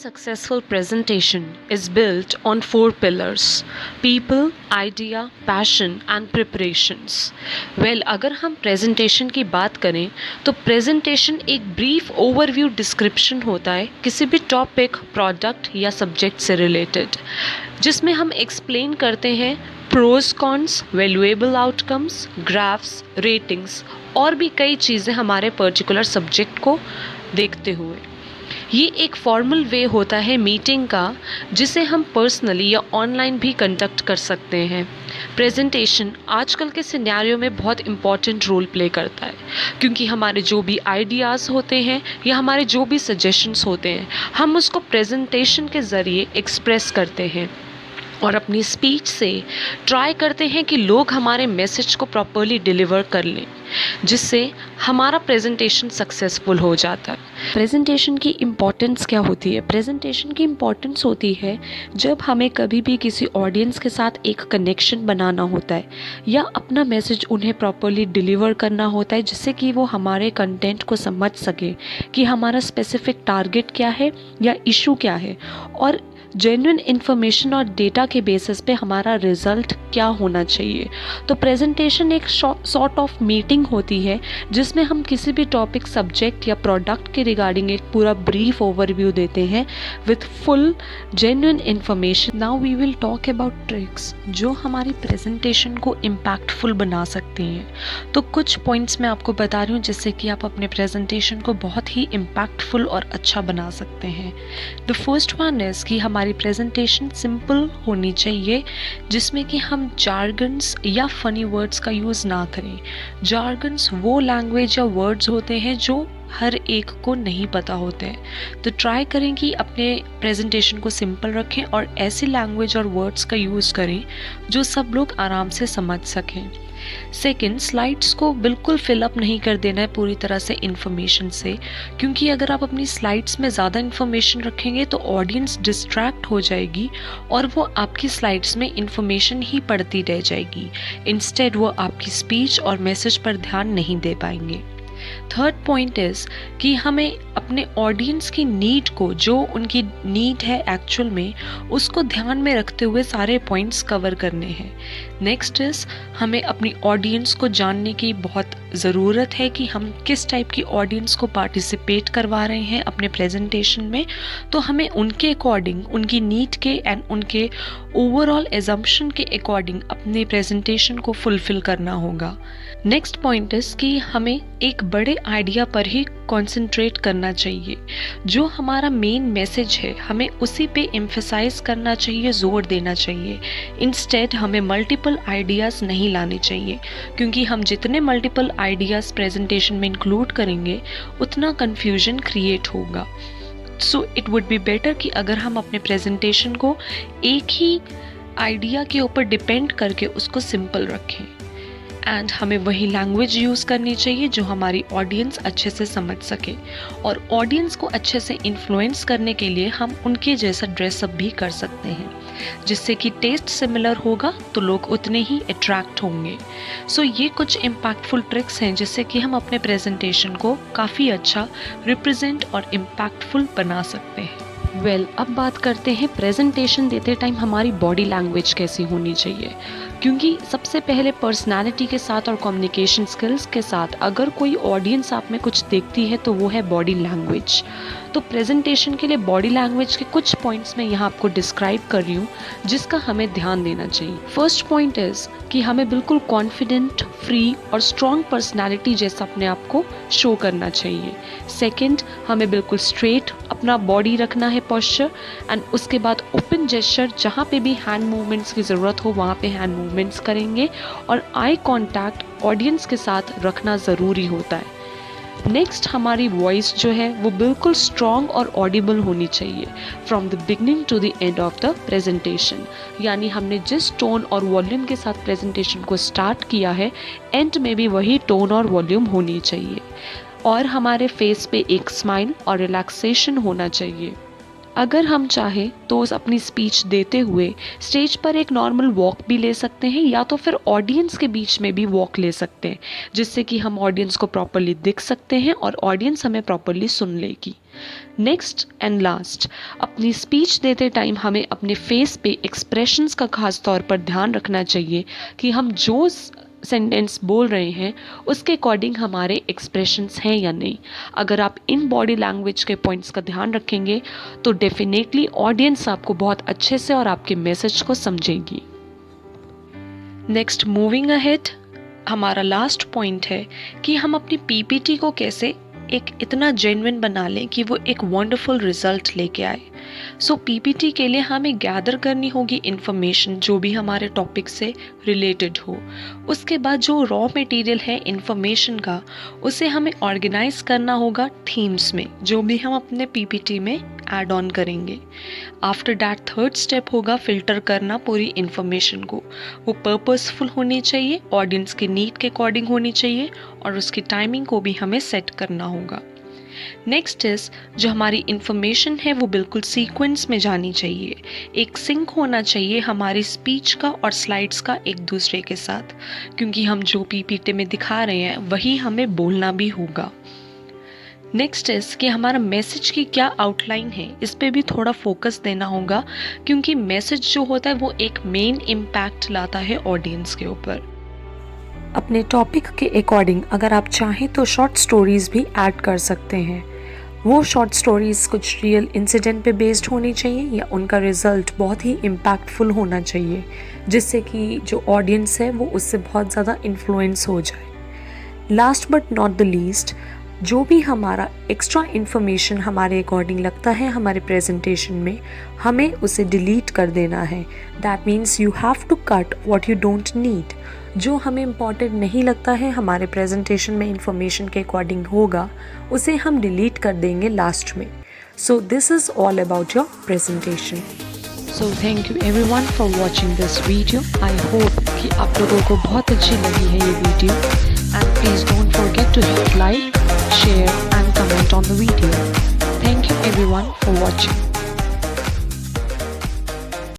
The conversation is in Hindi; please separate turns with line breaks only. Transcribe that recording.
successful presentation is built on four pillars: people, idea, passion and preparations. Well, अगर हम presentation की बात करें तो presentation एक brief overview description होता है किसी भी topic, product या subject से related, जिसमें हम explain करते हैं pros, cons, valuable outcomes, graphs, ratings और भी कई चीज़ें हमारे पर्टिकुलर सब्जेक्ट को देखते हुए। ये एक फॉर्मल वे होता है मीटिंग का, जिसे हम पर्सनली या ऑनलाइन भी कंडक्ट कर सकते हैं। प्रेजेंटेशन आजकल के सिनेरियो में बहुत इम्पॉर्टेंट रोल प्ले करता है, क्योंकि हमारे जो भी आइडियाज़ होते हैं या हमारे जो भी सजेशंस होते हैं, हम उसको प्रेजेंटेशन के ज़रिए एक्सप्रेस करते हैं और अपनी स्पीच से ट्राई करते हैं कि लोग हमारे मैसेज को प्रॉपर्ली डिलीवर कर लें, जिससे हमारा प्रेजेंटेशन सक्सेसफुल हो जाता है। प्रेजेंटेशन की इम्पॉर्टेंस क्या होती है? प्रेजेंटेशन की इम्पॉर्टेंस होती है जब हमें कभी भी किसी ऑडियंस के साथ एक कनेक्शन बनाना होता है या अपना मैसेज उन्हें प्रॉपर्ली डिलीवर करना होता है, जिससे कि वो हमारे कंटेंट को समझ सके कि हमारा स्पेसिफिक टारगेट क्या है या इशू क्या है, और जेन्युइन इन्फॉर्मेशन और डेटा के बेसिस पे हमारा रिजल्ट क्या होना चाहिए। तो प्रेजेंटेशन एक सॉर्ट ऑफ मीटिंग होती है जिसमें हम किसी भी टॉपिक, सब्जेक्ट या प्रोडक्ट के रिगार्डिंग एक पूरा ब्रीफ ओवरव्यू देते हैं with full genuine information. Now we will talk about tricks जो हमारी प्रेजेंटेशन को इम्पैक्टफुल बना सकती हैं। तो कुछ पॉइंट्स मैं आपको बता रही हूँ जिससे कि आप अपने प्रेजेंटेशन को बहुत ही इम्पैक्टफुल और अच्छा बना सकते हैं। द फर्स्ट वन इज़ कि हमारी प्रेजेंटेशन सिंपल होनी चाहिए, जिसमें कि हम जार्गन्स या फनी वर्ड्स का यूज़ ना करें। जार्गन्स वो लैंग्वेज या वर्ड्स होते हैं जो हर एक को नहीं पता होते हैं, तो ट्राई करें कि अपने प्रेजेंटेशन को सिंपल रखें और ऐसी लैंग्वेज और वर्ड्स का यूज़ करें जो सब लोग आराम से समझ सकें। सेकेंड, स्लाइड्स को बिल्कुल फिलअप नहीं कर देना है पूरी तरह से इन्फॉर्मेशन से, क्योंकि अगर आप अपनी स्लाइड्स में ज़्यादा इन्फॉर्मेशन रखेंगे तो ऑडियंस डिस्ट्रैक्ट हो जाएगी और वो आपकी स्लाइड्स में इन्फॉर्मेशन ही पढ़ती रह जाएगी। इंस्टेड वो आपकी स्पीच और मैसेज पर ध्यान नहीं दे पाएंगे। थर्ड पॉइंट इज़ कि हमें अपने ऑडियंस की नीड को, जो उनकी नीड है एक्चुअल में, उसको ध्यान में रखते हुए सारे पॉइंट्स कवर करने हैं। नेक्स्ट इज़ हमें अपनी ऑडियंस को जानने की बहुत ज़रूरत है कि हम किस टाइप की ऑडियंस को पार्टिसिपेट करवा रहे हैं अपने प्रेजेंटेशन में, तो हमें उनके अकॉर्डिंग, उनकी नीड के एंड उनके ओवरऑल एजम्पशन के अकॉर्डिंग अपने प्रेजेंटेशन को फुलफिल करना होगा। नेक्स्ट पॉइंट इज़ कि हमें एक बड़े आइडिया पर ही कंसंट्रेट करना चाहिए। जो हमारा मेन मैसेज है हमें उसी पे एम्फसाइज करना चाहिए, जोर देना चाहिए। इंस्टेड हमें मल्टीपल आइडियाज़ नहीं लाने चाहिए, क्योंकि हम जितने मल्टीपल आइडियाज़ प्रेजेंटेशन में इंक्लूड करेंगे उतना कन्फ्यूजन क्रिएट होगा। So it would be better कि अगर हम अपने प्रेजेंटेशन को एक ही आइडिया के ऊपर डिपेंड करके उसको सिंपल रखें, एंड हमें वही लैंग्वेज यूज़ करनी चाहिए जो हमारी ऑडियंस अच्छे से समझ सके। और ऑडियंस को अच्छे से इन्फ्लुएंस करने के लिए हम उनके जैसा ड्रेसअप भी कर सकते हैं, जिससे कि टेस्ट सिमिलर होगा तो लोग उतने ही अट्रैक्ट होंगे। सो ये कुछ इम्पैक्टफुल ट्रिक्स हैं जिससे कि हम अपने प्रेजेंटेशन को काफ़ी अच्छा रिप्रेजेंट और इम्पैक्टफुल बना सकते हैं। अब बात करते हैं प्रेजेंटेशन देते टाइम हमारी बॉडी लैंग्वेज कैसी होनी चाहिए, क्योंकि सबसे पहले पर्सनालिटी के साथ और कम्युनिकेशन स्किल्स के साथ अगर कोई ऑडियंस आप में कुछ देखती है तो वो है बॉडी लैंग्वेज। तो प्रेजेंटेशन के लिए बॉडी लैंग्वेज के कुछ पॉइंट्स मैं यहाँ आपको डिस्क्राइब कर रही हूँ जिसका हमें ध्यान देना चाहिए। फर्स्ट पॉइंट इज़ कि हमें बिल्कुल कॉन्फिडेंट, फ्री और स्ट्रॉन्ग पर्सनैलिटी जैसा अपने आप को शो करना चाहिए। सेकेंड, हमें बिल्कुल स्ट्रेट अपना बॉडी रखना है, पोस्चर, एंड उसके बाद ओपन जेस्चर, जहाँ पे भी हैंड मूवमेंट्स की ज़रूरत हो वहाँ पे हैंड मूवमेंट्स करेंगे, और आई कॉन्टैक्ट ऑडियंस के साथ रखना ज़रूरी होता है। नेक्स्ट, हमारी वॉइस जो है वो बिल्कुल स्ट्रॉन्ग और ऑडिबल होनी चाहिए from the beginning to the end of the presentation. यानी हमने जिस टोन और वॉल्यूम के साथ प्रेजेंटेशन को स्टार्ट किया है, एंड में भी वही टोन और वॉल्यूम होनी चाहिए। और हमारे फेस पे एक स्माइल और रिलैक्सेशन होना चाहिए। अगर हम चाहें तो अपनी स्पीच देते हुए स्टेज पर एक नॉर्मल वॉक भी ले सकते हैं, या तो फिर ऑडियंस के बीच में भी वॉक ले सकते हैं, जिससे कि हम ऑडियंस को प्रॉपर्ली दिख सकते हैं और ऑडियंस हमें प्रॉपर्ली सुन लेगी। नेक्स्ट एंड लास्ट, अपनी स्पीच देते टाइम हमें अपने फेस पे एक्सप्रेशंस का खास तौर पर ध्यान रखना चाहिए कि हम जो सेंटेंस बोल रहे हैं उसके अकॉर्डिंग हमारे एक्सप्रेशंस हैं या नहीं। अगर आप इन बॉडी लैंग्वेज के पॉइंट्स का ध्यान रखेंगे तो डेफिनेटली ऑडियंस आपको बहुत अच्छे से और आपके मैसेज को समझेगी। नेक्स्ट, मूविंग अहेड, हमारा लास्ट पॉइंट है कि हम अपनी पीपीटी को कैसे एक इतना जेन्युइन बना लें कि वो एक वंडरफुल रिजल्ट लेके आए। सो पीपीटी के लिए हमें गैदर करनी होगी इन्फॉर्मेशन जो भी हमारे टॉपिक से रिलेटेड हो। उसके बाद जो रॉ मटेरियल है इन्फॉर्मेशन का, उसे हमें ऑर्गेनाइज करना होगा थीम्स में, जो भी हम अपने पीपीटी में ऐड ऑन करेंगे। आफ्टर दैट थर्ड स्टेप होगा फिल्टर करना पूरी इन्फॉर्मेशन को। वो पर्पसफुल होनी चाहिए, ऑडियंस के नीड के अकॉर्डिंग होनी चाहिए और उसकी टाइमिंग को भी हमें सेट करना होगा। नेक्स्ट इज, जो हमारी इन्फॉर्मेशन है वो बिल्कुल सीक्वेंस में जानी चाहिए। एक सिंक होना चाहिए हमारी स्पीच का और स्लाइड्स का एक दूसरे के साथ, क्योंकि हम जो पीपीटी में दिखा रहे हैं वही हमें बोलना भी होगा। नेक्स्ट इज कि हमारा मैसेज की क्या आउटलाइन है, इस पे भी थोड़ा फोकस देना होगा, क्योंकि मैसेज जो होता है वो एक मेन इम्पैक्ट लाता है ऑडियंस के ऊपर। अपने टॉपिक के अकॉर्डिंग अगर आप चाहें तो शॉर्ट स्टोरीज़ भी ऐड कर सकते हैं। वो शॉर्ट स्टोरीज़ कुछ रियल इंसिडेंट पे बेस्ड होनी चाहिए या उनका रिज़ल्ट बहुत ही इम्पैक्टफुल होना चाहिए, जिससे कि जो ऑडियंस है वो उससे बहुत ज़्यादा इन्फ्लुएंस हो जाए। Last but not the least, जो भी हमारा एक्स्ट्रा इन्फॉर्मेशन हमारे अकॉर्डिंग लगता है हमारे प्रेजेंटेशन में, हमें उसे डिलीट कर देना है। That means you have to cut what you don't need. जो हमें इम्पॉर्टेंट नहीं लगता है हमारे प्रेजेंटेशन में इन्फॉर्मेशन के अकॉर्डिंग होगा, उसे हम डिलीट कर देंगे लास्ट में। So this is all about your presentation. So thank you everyone for watching this video. I hope कि आप लोगों को बहुत अच्छी लगी है ये video. And please don't forget to hit like, share and comment on the video. Thank you everyone for watching.